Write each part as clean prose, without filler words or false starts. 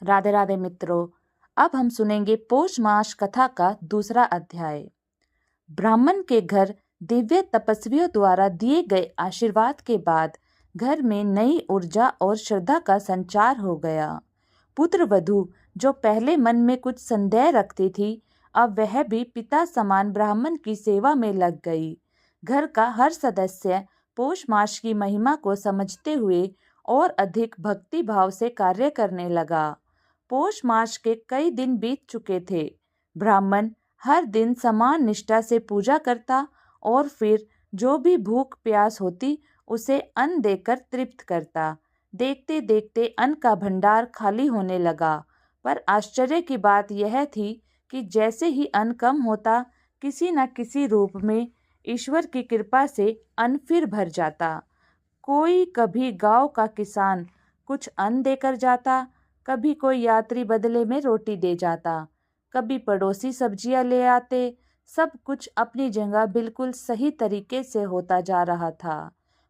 राधे राधे मित्रों, अब हम सुनेंगे पौष मास कथा का दूसरा अध्याय। ब्राह्मण के घर दिव्य तपस्वियों द्वारा दिए गए आशीर्वाद के बाद घर में नई ऊर्जा और श्रद्धा का संचार हो गया। पुत्र वधू जो पहले मन में कुछ संदेह रखती थी, अब वह भी पिता समान ब्राह्मण की सेवा में लग गई। घर का हर सदस्य पौष मास की महिमा को समझते हुए और अधिक भक्ति भाव से कार्य करने लगा। पौष मास के कई दिन बीत चुके थे। ब्राह्मण हर दिन समान निष्ठा से पूजा करता और फिर जो भी भूख प्यास होती उसे अन्न देकर तृप्त करता। देखते देखते अन्न का भंडार खाली होने लगा, पर आश्चर्य की बात यह थी कि जैसे ही अन्न कम होता, किसी न किसी रूप में ईश्वर की कृपा से अन्न फिर भर जाता। कोई कभी गांव का किसान कुछ अन्न देकर जाता, कभी कोई यात्री बदले में रोटी दे जाता, कभी पड़ोसी सब्जियां ले आते। सब कुछ अपनी जगह बिल्कुल सही तरीके से होता जा रहा था।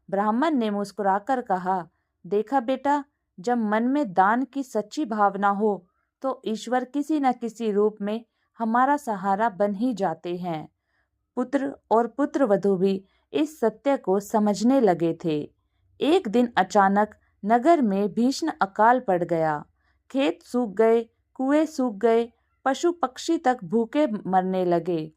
ब्राह्मण ने मुस्कुराकर कहा, देखा बेटा, जब मन में दान की सच्ची भावना हो तो ईश्वर किसी न किसी रूप में हमारा सहारा बन ही जाते हैं। पुत्र और पुत्रवधू भी इस सत्य को समझने लगे थे। एक दिन अचानक नगर में भीषण अकाल पड़ गया। खेत सूख गए, कुएं सूख गए, पशु पक्षी तक भूखे मरने लगे।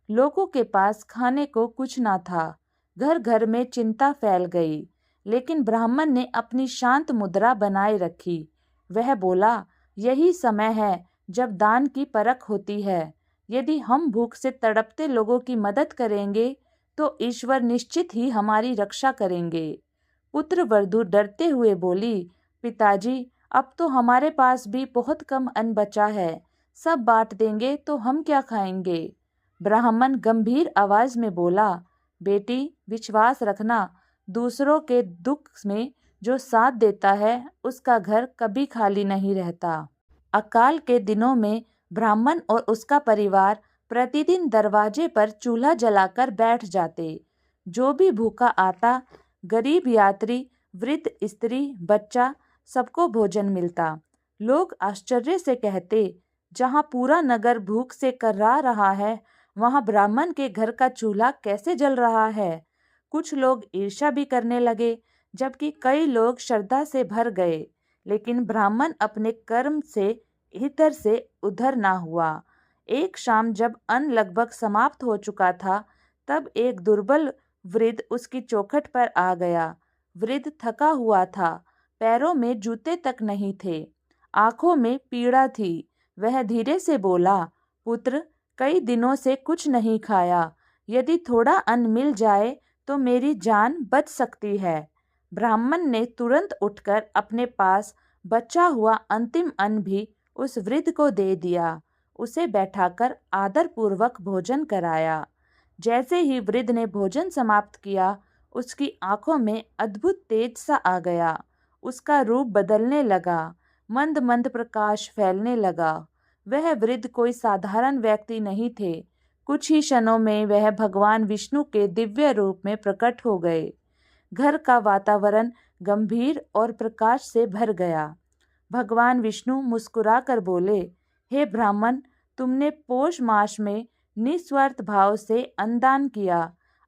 लोगों के पास खाने को कुछ ना था। घर घर में चिंता फैल गई, लेकिन ब्राह्मण ने अपनी शांत मुद्रा बनाए रखी। वह बोला, यही समय है जब दान की परख होती है। यदि हम भूख से तड़पते लोगों की मदद करेंगे तो ईश्वर निश्चित ही हमारी रक्षा करेंगे। पुत्र वधू डरते हुए बोली, पिताजी, अब तो हमारे पास भी बहुत कम अन्न बचा है। सब बांट देंगे तो हम क्या खाएंगे? ब्राह्मण गंभीर आवाज में बोला, बेटी, विश्वास रखना, दूसरों के दुख में जो साथ देता है उसका घर कभी खाली नहीं रहता। अकाल के दिनों में ब्राह्मण और उसका परिवार प्रतिदिन दरवाजे पर चूल्हा जलाकर बैठ जाते। जो भी भूखा आता, गरीब यात्री, वृद्ध स्त्री, बच्चा, सबको भोजन मिलता। लोग आश्चर्य से कहते, जहाँ पूरा नगर भूख से कर्रा रहा है, वहाँ ब्राह्मण के घर का चूल्हा कैसे जल रहा है? कुछ लोग ईर्ष्या भी करने लगे, जबकि कई लोग श्रद्धा से भर गए। लेकिन ब्राह्मण अपने कर्म से इधर से उधर ना हुआ। एक शाम जब अन्न लगभग समाप्त हो चुका था, तब एक दुर्बल वृद्ध उसकी चौखट पर आ गया। वृद्ध थका हुआ था, पैरों में जूते तक नहीं थे, आंखों में पीड़ा थी। वह धीरे से बोला, पुत्र, कई दिनों से कुछ नहीं खाया। यदि थोड़ा अन्न मिल जाए तो मेरी जान बच सकती है। ब्राह्मण ने तुरंत उठकर अपने पास बचा हुआ अंतिम अन्न भी उस वृद्ध को दे दिया। उसे बैठाकर आदरपूर्वक भोजन कराया। जैसे ही वृद्ध ने भोजन समाप्त किया, उसकी आंखों में अद्भुत तेज सा आ गया। उसका रूप बदलने लगा, मंद मंद प्रकाश फैलने लगा। वह वृद्ध कोई साधारण व्यक्ति नहीं थे। कुछ ही क्षणों में वह भगवान विष्णु के दिव्य रूप में प्रकट हो गए। घर का वातावरण गंभीर और प्रकाश से भर गया। भगवान विष्णु मुस्कुराकर बोले, हे ब्राह्मण, तुमने पौष मास में निस्वार्थ भाव से अन्नदान किया,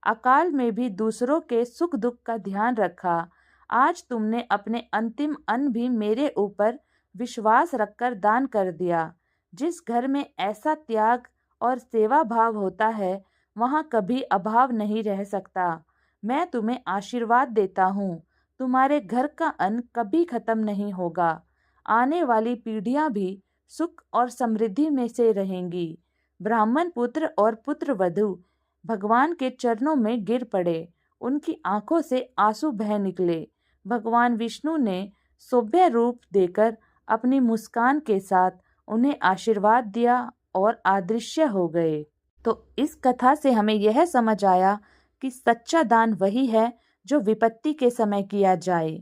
अकाल में भी दूसरों के सुख दुख का ध्यान रखा। आज तुमने अपने अंतिम अन्न भी मेरे ऊपर विश्वास रखकर दान कर दिया। जिस घर में ऐसा त्याग और सेवा भाव होता है, वहाँ कभी अभाव नहीं रह सकता। मैं तुम्हें आशीर्वाद देता हूँ, तुम्हारे घर का अन्न कभी खत्म नहीं होगा। आने वाली पीढ़ियाँ भी सुख और समृद्धि में से रहेंगी। ब्राह्मण पुत्र और पुत्र वधू भगवान के चरणों में गिर पड़े। उनकी आंखों से आंसू बह निकले। भगवान विष्णु ने सौम्य रूप देकर अपनी मुस्कान के साथ उन्हें आशीर्वाद दिया और अदृश्य हो गए। तो इस कथा से हमें यह समझ आया कि सच्चा दान वही है जो विपत्ति के समय किया जाए।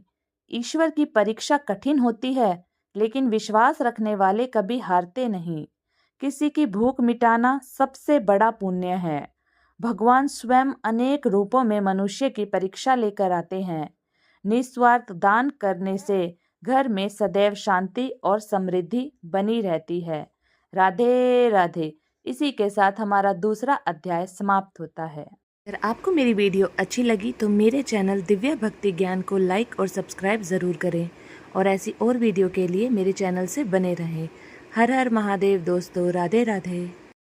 ईश्वर की परीक्षा कठिन होती है, लेकिन विश्वास रखने वाले कभी हारते नहीं। किसी की भूख मिटाना सबसे बड़ा पुण्य है। भगवान स्वयं अनेक रूपों में मनुष्य की परीक्षा लेकर आते हैं। निस्वार्थ दान करने से घर में सदैव शांति और समृद्धि बनी रहती है। राधे राधे। इसी के साथ हमारा दूसरा अध्याय समाप्त होता है। अगर आपको मेरी वीडियो अच्छी लगी तो मेरे चैनल दिव्य भक्ति ज्ञान को लाइक और सब्सक्राइब ज़रूर करें और ऐसी और वीडियो के लिए मेरे चैनल से बने रहें। हर हर महादेव दोस्तों, राधे राधे।